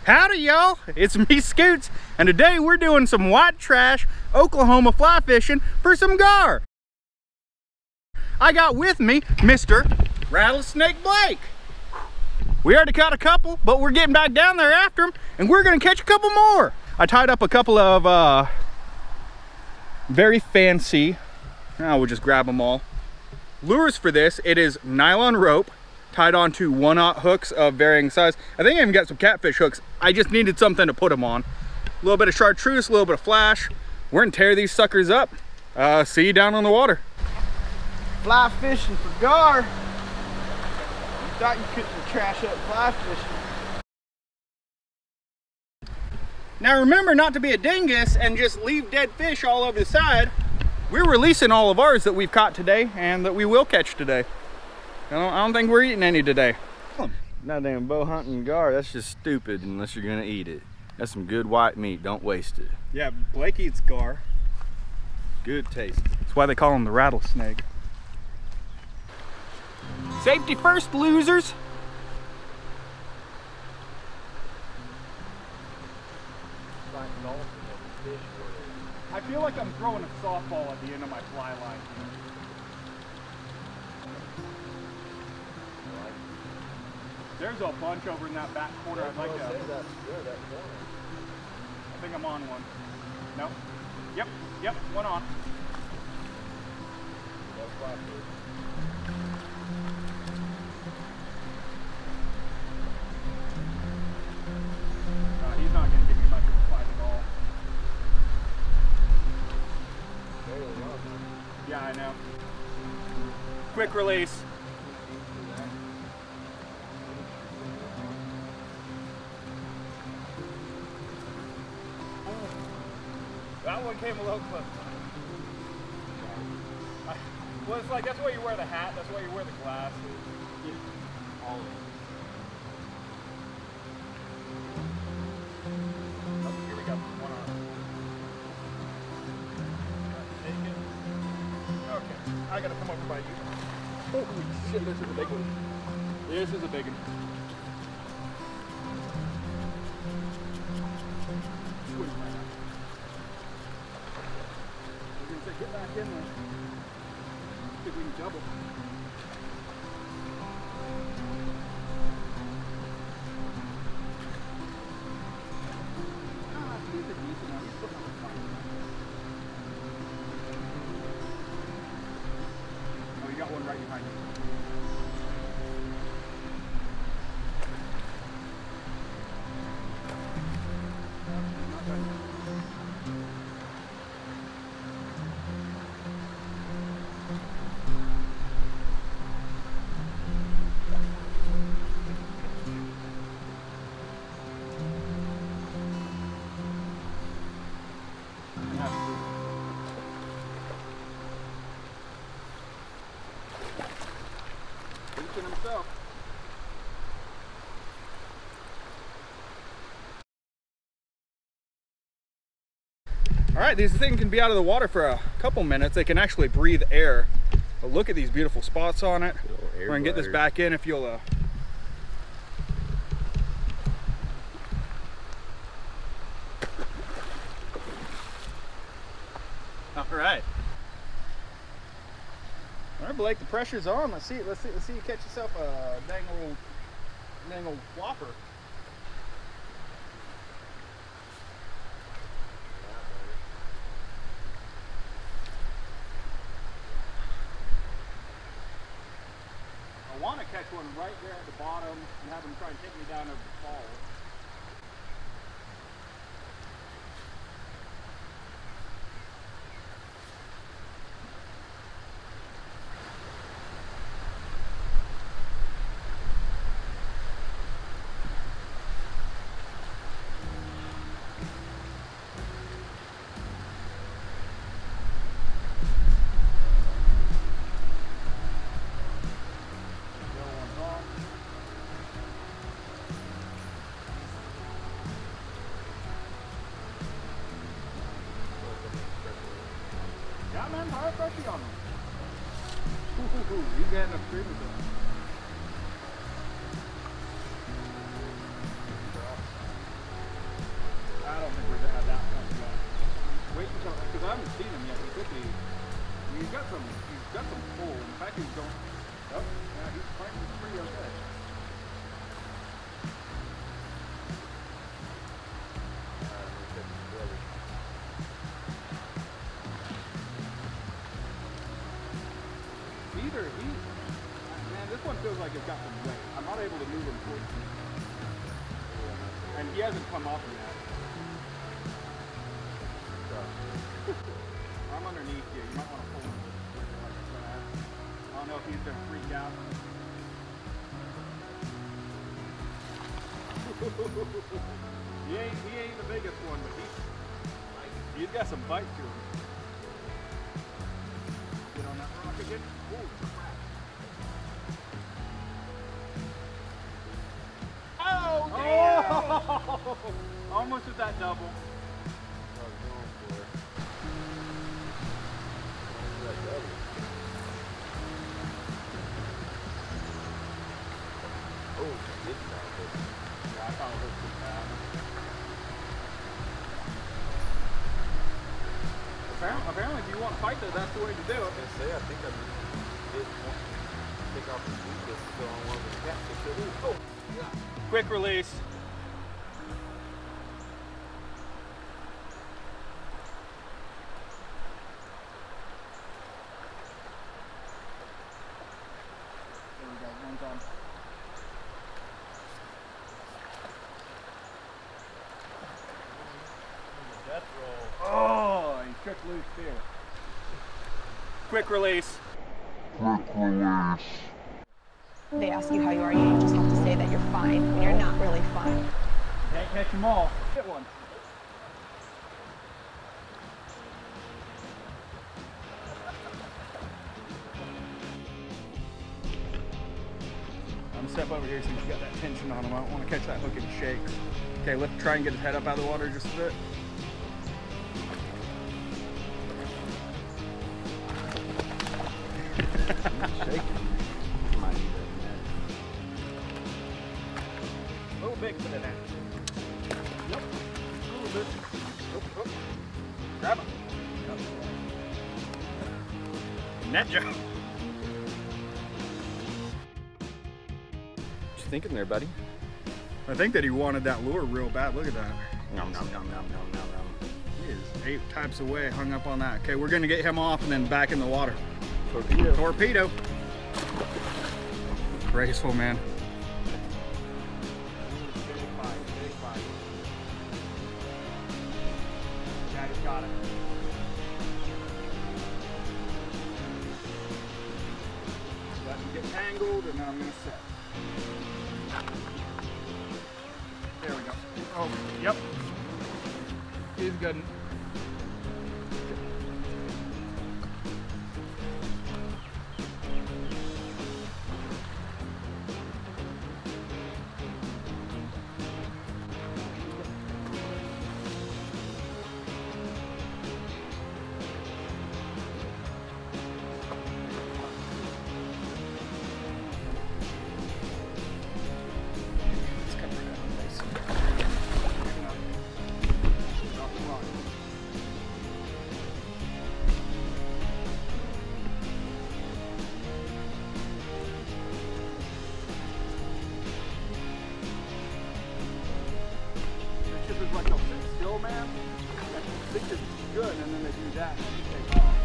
Howdy y'all, it's me Scoots, and today we're doing some white trash Oklahoma fly fishing for some gar. I got with me Mr. Rattlesnake Blake. We already caught a couple, but we're getting back down there after them, and we're gonna catch a couple more. I tied up a couple of very fancy, we'll just grab them all, lures for this. It is nylon rope tied onto 1/0 hooks of varying size. I think I even got some catfish hooks. I just needed something to put them on. A little bit of chartreuse, a little bit of flash. We're gonna tear these suckers up. See you down on the water. Fly fishing for gar. You thought you couldn't trash up fly fishing. Now remember not to be a dingus and just leave dead fish all over the side. We're releasing all of ours that we've caught today and that we will catch today. I don't think we're eating any today. Not damn bow hunting gar, that's just stupid unless you're gonna eat it. That's some good white meat, don't waste it. Yeah, Blake eats gar. Good taste. That's why they call him the rattlesnake. Safety first, losers. I feel like I'm throwing a softball at the end of my fly line. There's a bunch over in that back corner. I'd like to. I think I'm on one. No. Yep, one on. He's not going to give me much of a fight at all. Yeah, I know. Quick release. That one came a little close. Well, it's like, that's why you wear the hat, that's why you wear the glasses. All of it. Oh, here we go, one on. Okay, I gotta come over by you. Holy shit, this is a big one. This is a big one. Swim right now. We're gonna say, get back in there. See if we can double. He's a decent one. He's putting up a fight. Oh, you got one right behind you. Himself. All right, these things can be out of the water for a couple minutes. They can actually breathe air. But look at these beautiful spots on it. We're gonna get this back in if you'll All right. All right, Blake, the pressure's on. Let's see you catch yourself a dang old whopper. I want to catch one right there at the bottom and have him try and take me down over the fall. Man, high pressure on them. Ooh, you getting a pretty good. He's got some pull. In fact, he's going. Oh, yeah, he's fighting pretty okay. Man, this one feels like it's got some weight. I'm not able to move him towards me. And he hasn't come off yet. I'm underneath you. You might want to pull him like that. I don't know if he's going to freak out. He ain't the biggest one, but he's got some bite to him. Get on that rock again. Ooh, crap. Oh, damn! Oh, almost with that double. Oh, it's not good. Yeah, I thought it was too bad. Apparently, if you want to fight though, that's the way to do it. I say, I think I did take off the seat just to go on one of the cats. Oh, yeah. Quick release. There we go, one's on. Death roll. Oh, he shook loose too. Quick release. They ask you how you are, you just have to say that you're fine when you're not really fine. Can't catch them all. Hit one. I'm gonna step over here since you got that tension on him. I don't want to catch that hook and he shakes. Okay, let's try and get his head up out of the water just a bit. Shaking. Might need that net. A little big for the net. Yep. A little bit. Oh. Grab him. Net jump. What you thinking there, buddy? I think that he wanted that lure real bad. Look at that. Nom nom nom nom nom nom nom. He is 8 types away, hung up on that. Okay, we're gonna get him off and then back in the water. Torpedo. Torpedo. Graceful, man. Big bite, big bite. Daddy's got it. Let him get tangled and then I'm gonna set. There we go. Oh, yep. He's good. Like they'll sit still, man. That think is good, and then they do that and they take off.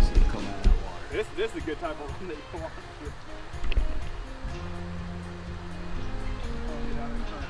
See it come out of that water. This is a good type of one that you want to. Oh, get out in front.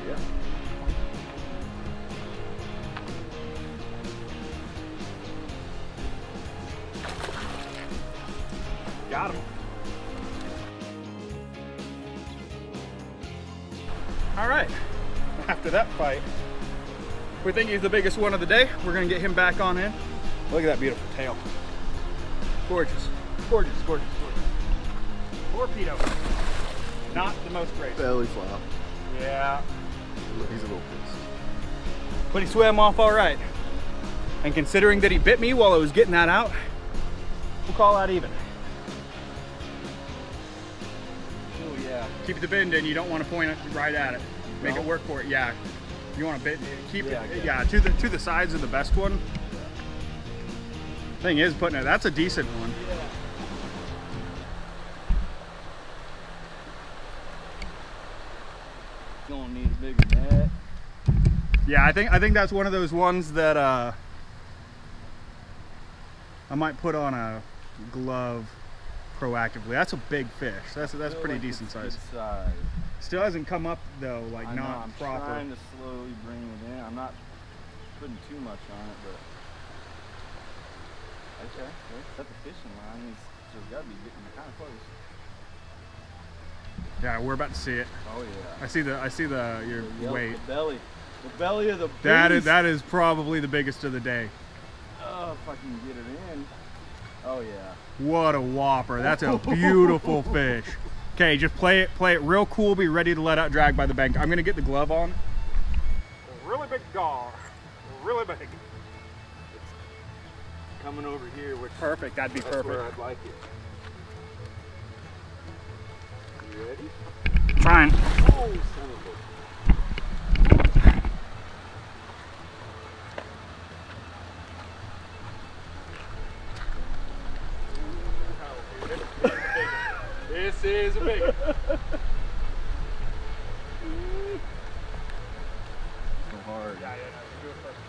Yeah. Got him. All right, after that fight, we think he's the biggest one of the day. We're gonna get him back on in. Look at that beautiful tail. Gorgeous, gorgeous, gorgeous, gorgeous. Torpedo. Not the most graceful. Belly flop. Yeah. He's a little pissed. But he swam off all right. And considering that he bit me while I was getting that out, we'll call that even. Oh yeah. Keep the bend in, you don't want to point it right at it. Make it work for it, yeah. You want to bend, keep it, yeah, to the sides of the best one. Thing is, putting it, that's a decent one. Gonna need a bigger net. Yeah, I think that's one of those ones that I might put on a glove proactively. That's a big fish. That's pretty like decent size. Size. Still hasn't come up though, like not I'm proper. I'm trying to slowly bring it in. I'm not putting too much on it, but okay. That's the fishing line. So it's got to be getting kind of close. Yeah, we're about to see it. Oh yeah. I see your weight. The belly of the beast. That is probably the biggest of the day. Oh, if I can get it in. Oh yeah. What a whopper. That's a beautiful fish. Okay, just play it real cool, be ready to let out drag by the bank. I'm gonna get the glove on. A really big gar. Really big. It's coming over here, which perfect, that'd be perfect. Where I'd like it. You ready? Trying. Oh, son of a... This is a big one. So hard. Yeah, no, do it first.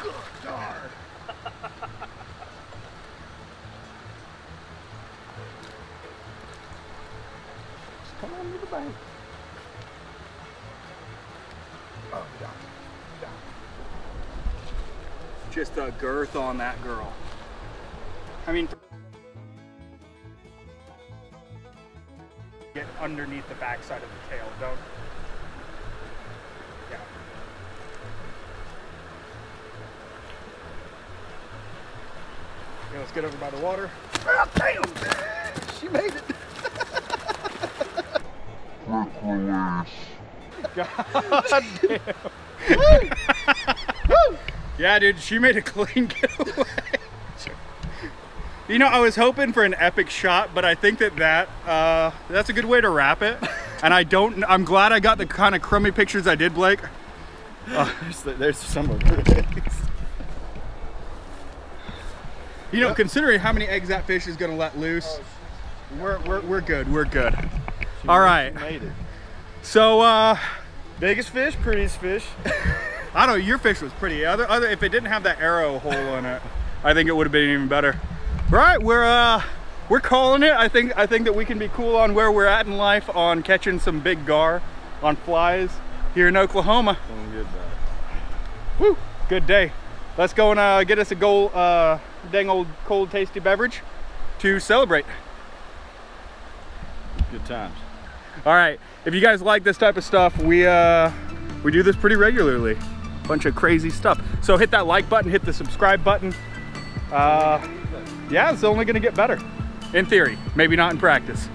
Good darn. Come on to the bank. Oh, down. Just the girth on that girl. I mean, get underneath the backside of the tail, don't. Yeah. Okay, let's get over by the water. Oh, damn! She made it! God damn. Woo! Woo! Yeah, dude, she made a clean getaway. You know, I was hoping for an epic shot, but I think that's a good way to wrap it. And I'm glad I got the kind of crummy pictures I did, Blake. There's some of it. You know, considering how many eggs that fish is gonna let loose, we're good, we're good. All right. Made it. So, biggest fish, prettiest fish. I don't know, your fish was pretty. Other if it didn't have that arrow hole in it, I think it would have been even better. Right, we're calling it. I think that we can be cool on where we're at in life on catching some big gar on flies here in Oklahoma. Feeling good about it. Woo, good day. Let's go and get us a dang old cold tasty beverage to celebrate. Good times. All right, if you guys like this type of stuff, we do this pretty regularly. Bunch of crazy stuff. So hit that like button, hit the subscribe button. Yeah, it's only gonna get better. In theory, maybe not in practice.